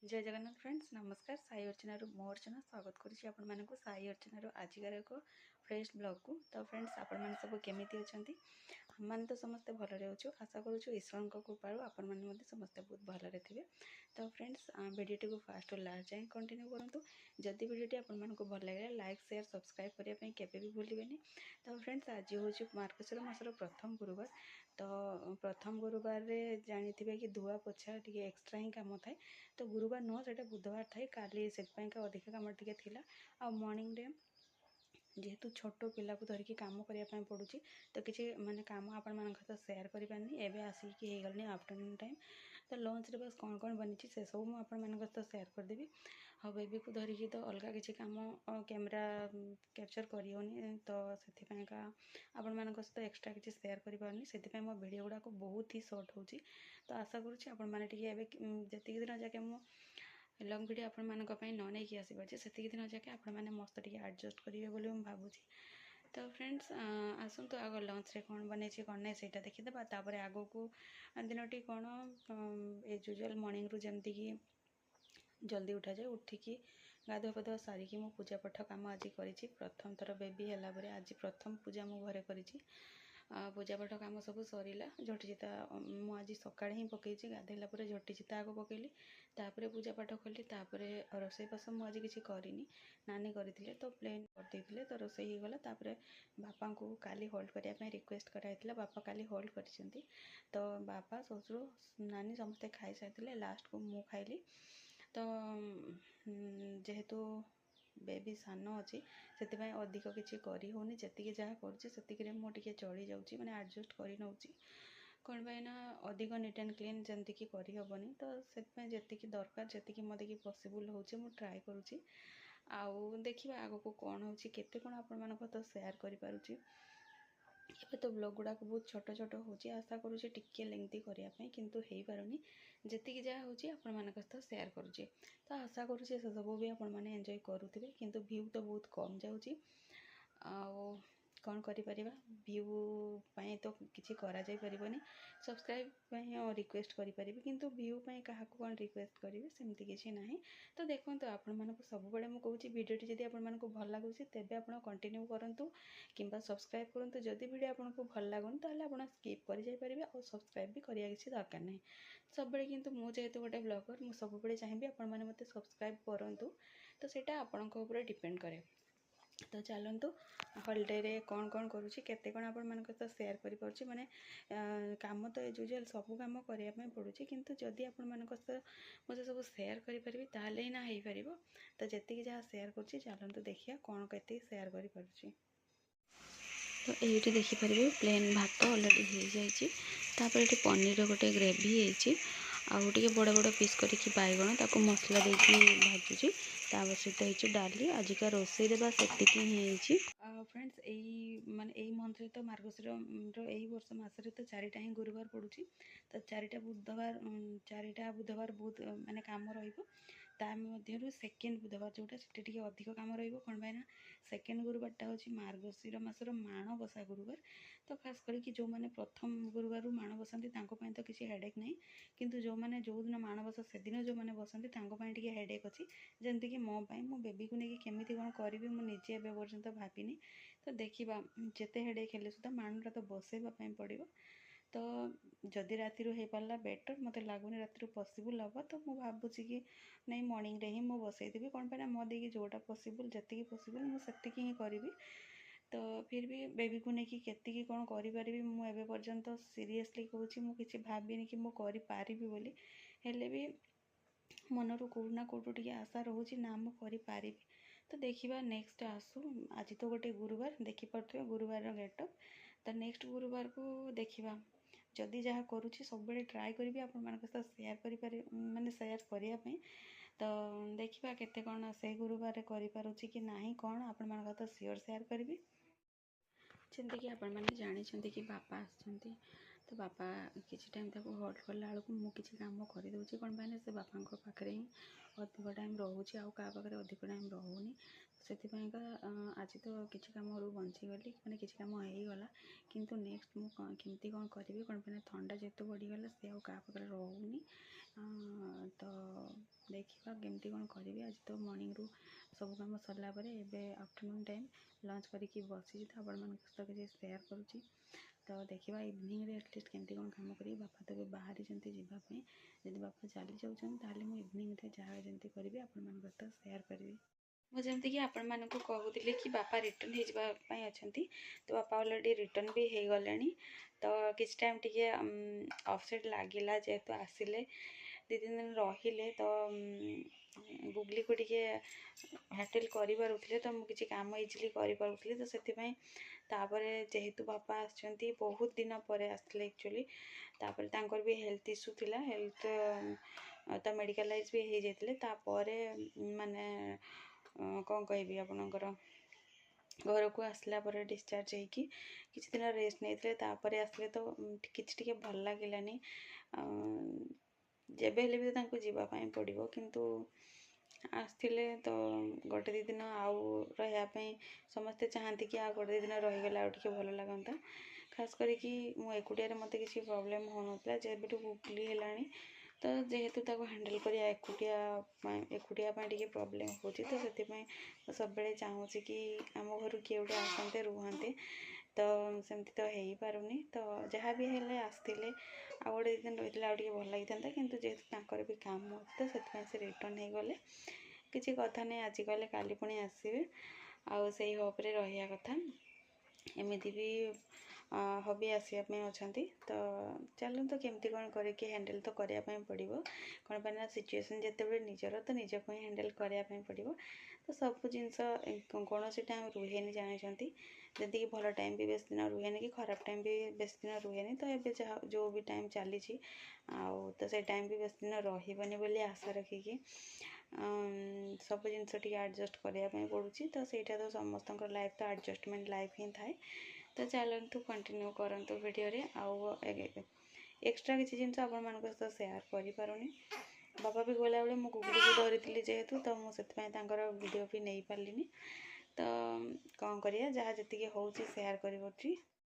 जय जगन्नाथ फ्रेंड्स नमस्कार साई अर्चना मो अर्चना स्वागत करुच्ची आपण मानक साई अर्चना आजिकार एक फ्रेश ब्लॉग को। तो फ्रेंड्स आपण मैंने सब केमी अच्छा हम मैंने तो समस्ते भलरे अच्छु आशा करूँ ईश्वर कृपाणु आपण मैंने समस्ते बहुत भलरे थे। तो फ्रेंड्स वीडियो को फास्ट और लास्ट जाए कंटिन्यू करूँ। जदि वीडियो आपको भल लगे लाइक शेयर सब्सक्राइब करने के भी भूलें। तो फ्रेंड्स आज हूँ मार्गशीर मासर प्रथम गुरुवार। तो प्रथम गुरुवार रे जानी कि धुआ पोछा टी एक्सट्रा ही कम थाए। तो गुरुवार नुह से बुधवार थाए काली से अधिक कम टे आ मॉर्निंग रे जेहेतु छोट पिला को धरिकी कम करने पड़ू तो किसी माने कम आपण मान सहित सेयार करें एवं आसिक गलनी आफ्टरनून टाइम। तो लंच रे बस कौन कौन बनी से सब मुझे सहित सेयार करदेवी। हाँ बेबी को धरिकी तो अलग किसी कम कैमेरा कैप्चर करी तो से आपण मान सहित एक्सट्रा किसी सेयार कर मो वीडियो गुड़ाक बहुत ही सर्ट हो। तो आशा करुँच आपण मैंने जी दिन जाके मुझे लंग वीडियो आपण मान न नहीं आसपारे से दिन जाके आपण मैंने मस्त टे एडजस्ट करेंगे बोली मुझे भावुँ। तो फ्रेंड्स आसतु आग लंच रे कौन बन कौन नहीं से देखीदे तापर आग को दिन टी कौन एज यूजुआल मॉर्निंग रू जमती कि जल्दी उठा जाए उठिकी गाधुआ पाधुआ सारिकी मो पूजा पाठ कम आज करी प्रथम थर बेबी है आज प्रथम पूजा मो घरे करी पूजा पाठ कम सब सरला झटी चिता मुझे सका ही पकई गाधेला झटी चिता आग पकईली तापर पूजा पाठ कली तापर रोसई बास मुझे किसी करनी नानी करते तो प्लेन करते तो रोसई हो गला। तापर बापा को काली होल्ड करने रिक्वेस्ट कराइला बापा काली होल्ड कर तो बापा ससुर नानी समस्ते खाई सारी लास्ट को मु खाइली। तो जेहेतु बेबी सान अच्छी से अधिक किसी करनी जी जहाँ कर मुझे चली जाऊँगी मैंने एडजस्ट कर नौ कौन पाइना अधिक नीट एंड क्लीन जमती कि करहबनी। तो से दरकार जी मत कि पॉसिबल हो ट्राए करुँची आउ देखा आग को कौन हो कौन आपण मान तो सेयार करें। ये तो ब्लॉग गुड़ाक बहुत छोट छोट हो आशा करुँचे टिके लेंथी करने किंतु हो पारुनी जी जहाँ होची आपण मान सहित सेयार करुँचे। तो आशा करुँचे से सब भी आपण मैंने एंजॉय करुवे किंतु व्यू तो बहुत कम जाऊँगी कौन करें व्यू पाई तो किसी करा जाई परिबनी सब्सक्राइब रिक्वेस्ट करें किंतु व्यू पाई क्या कौन रिक्वेस्ट करेंगे सेमती किसी ना। तो देखो आपण मानक सब बड़े मुझे कहूँ वीडियोटी जब आपको भल लगुच तेज आप कंटिन्यू करूँ कि सब्सक्राइब करूँ जदि वीडियो आपको भल लगुन तो आप स्किप कर जाइए और सब्सक्राइब भी करने किसी दरकार नहीं सब किंतु मुझे गोटे ब्लॉगर मुझे सब चाहिए आपण मैंने मत सब्सक्राइब करूँ तो सेटा आपंक डिपेंड करे। तो चलतु हॉलिडे रे कौन कौन करुँची केते कौन आपण मान तो सेयार कर माने काम तो एज यूजुआल सब कम करने पड़ूँ किंतु जदि आपण मान मुझे सब सेयार करें ताल ही ना हो पार। तो जी जहाँ सेयार कर चलतु देखिए कौन के सेयार कर। तो ये देखिपारे प्लेन भात अलरेडी हो जापर ये पनीर गोटे ग्रेवी आउ टे बड़ बड़ पीस करके बैगण ताको मसला देकी भाजुची सहित हो डाली आजिका रोसई देवा से फ्रेंड्स यही माने यही मंथ रे तो मार्गशीर यही वर्ष मसरे तो चारिटा ही गुरुवार पड़ू। तो चारिटा बुधवार बहुत माने काम रु सेकेंड बुधवार जोटा से अधिक कम रौन पाई सेकेंड गुरुवारटा हूँ मार्गशीर मासर माणबसा गुरुवार। तो खास करके जो मैंने प्रथम गुरुवार माण बसती तो किसी हेडेक नहीं किंतु जो मैंने जो दिन माणबसा से दिन जो मैंने बसती टे हेडेक अच्छी जमती मो मो बेबी को लेकिन केमी कौन करी मुझे एवं पर्यंत भाविनी। तो देखा जिते हेडेक हेल्ले सुधा माणटा तो बसैवाई पड़ो। तो जदि राति हो पारा बेटर मत लगुनि राति पॉसिबल हम तो मुझे भावुँ कि नहीं मॉर्निंग रे ही मुझे बसईदेवी कौन पाई मो देखिए जोटा पॉसिबल जी पॉसिबल मुझे ही करी। तो फिर भी बेबी को लेकिन केतिकी कौन करें मुझे पर्यंत सीरीयसली कहूँ मुझे भाविनी कि मुझे पारि बोली हेले भी मनरू कौटना कौटू टे आशा रोचे ना मुझे पारि। तो देखा नेक्स्ट आसू आज तो गोटे गुरुवार देखिपे गुरुवार गेटअप। तो नेक्स्ट गुरुवार को देखा जदि जहाँ करुँची सब ट्राए करी आप सहित सेयार कर माने सेयार करने। तो देखा केते कौन से गुरुवार करें कि ना कौन आपण मान सहित सियोर सेयार करी जमीक आपण मैंने जानते कि बापा आसछन्ति। तो बापा किसी टाइम तक होल्ड कला बेलू मुझे कम करदे कौन पाने से बापा पाखे ही अधिक टाइम रोचे आउ क्या पाखे अधिक टाइम रोनी से आज तो किसी कम बंचीगली मैंने किसी कम होगला किंतु नेक्स्ट मुझे कौन करी कौन पाने थंडा जेहेतु बढ़ीगला सी आ क्या पाखे रोनी। तो देखा केमती कौन करी। आज तो मॉर्निंग रू सब कम सरला एबे आफ्टरनून टाइम लंच करके बसी तो आपण मान सहित किसी सेयार करुँची। तो देखा इवनिंग एटलिस्ट केमती कौन कम करी। बापा तो बाहरी जावाई जब बापा चली जाऊँ मुझे इवनिंग जहाँ जमी करी आपण मान सहित सेयार करी। मुझे कि आपण मानक कहूली कि बापा रिटर्न होगापी अच्छा तो बापा अलरेडी रिटर्न भी हो गले। तो किसी टाइम टे अपसेट लगिला जेहेतु आसिले 2-3 दिन रहिले तो गुगली को टे हैंडल करें तो मुझे काम इजिली करें तो से जेहेतु बापा आसछंती बहुत दिन पर आसते एक्चुअली तापर भी हेल्थ इश्यू थिला हेल्थ तो मेडिकलाइज भी हो जाते माने कौन कहि आपणकर घर को आसला पर डिस्चार्ज होगी किसी दिन रेस्ट नहीं तापर आसले तो किसी भल लगिलानी जब हेले भी तो जीवाई पड़ो किंतु आसते तो गोटे 2 दिन आउ रही समस्ते चाहती कि आ गोटे 2 दिन रहीगला आउ भल लगता खास करके मुझे मत किसी प्रोब्लेम हो ना जब गुगली है तो जेहेतु हैंडल कर एकुटिया टे प्रोब्लेम हो तो सब चाहूँ कि आम घर किए गोटे आसते रुहते तो सेमती तो हो पारुनी तो जहाँ भी हेल्ले आसते आ गोटे 2 दिन रही आगे भल लगी था किंतु जेहेतु भी काम हो तो से रिटर्न हो गले किसी कथा नहीं आज गले काली पुणी आसवे आउ से होप रे रहा कथा एमती भी हबी आसवाई अच्छा तो चलते केमती कौन करके हैंडल तो करने पड़ो कौन पाना सिचुएसन जिते निजर तो निज को हैंडल करने पड़ो तो सब जिनस कौन टाइम रुहे जानते जदि भल टाइम भी बेस दिन रुहे कि खराब टाइम भी बेस दिन रुहे तो ये जो भी टाइम चली तो से टाइम भी बेस दिन रही बोली आशा रखिकी सब जिनस एडजस्ट करने पड़ूँ तो सहीटा तो समस्त लाइफ तो एडजस्टमेंट लाइफ ही थाए तो चलतु कंटिन्यू करंतु वीडियो रे आउ एक्स्ट्रा किसी जिन आपण मान सहित सेयार करें बापा भी गला बेले मु गुगली को धरी जेहेतु तो मुझे वीडियो भी नहीं पार्ली तो कौन करिया जहाँ जी हो सेयार कर।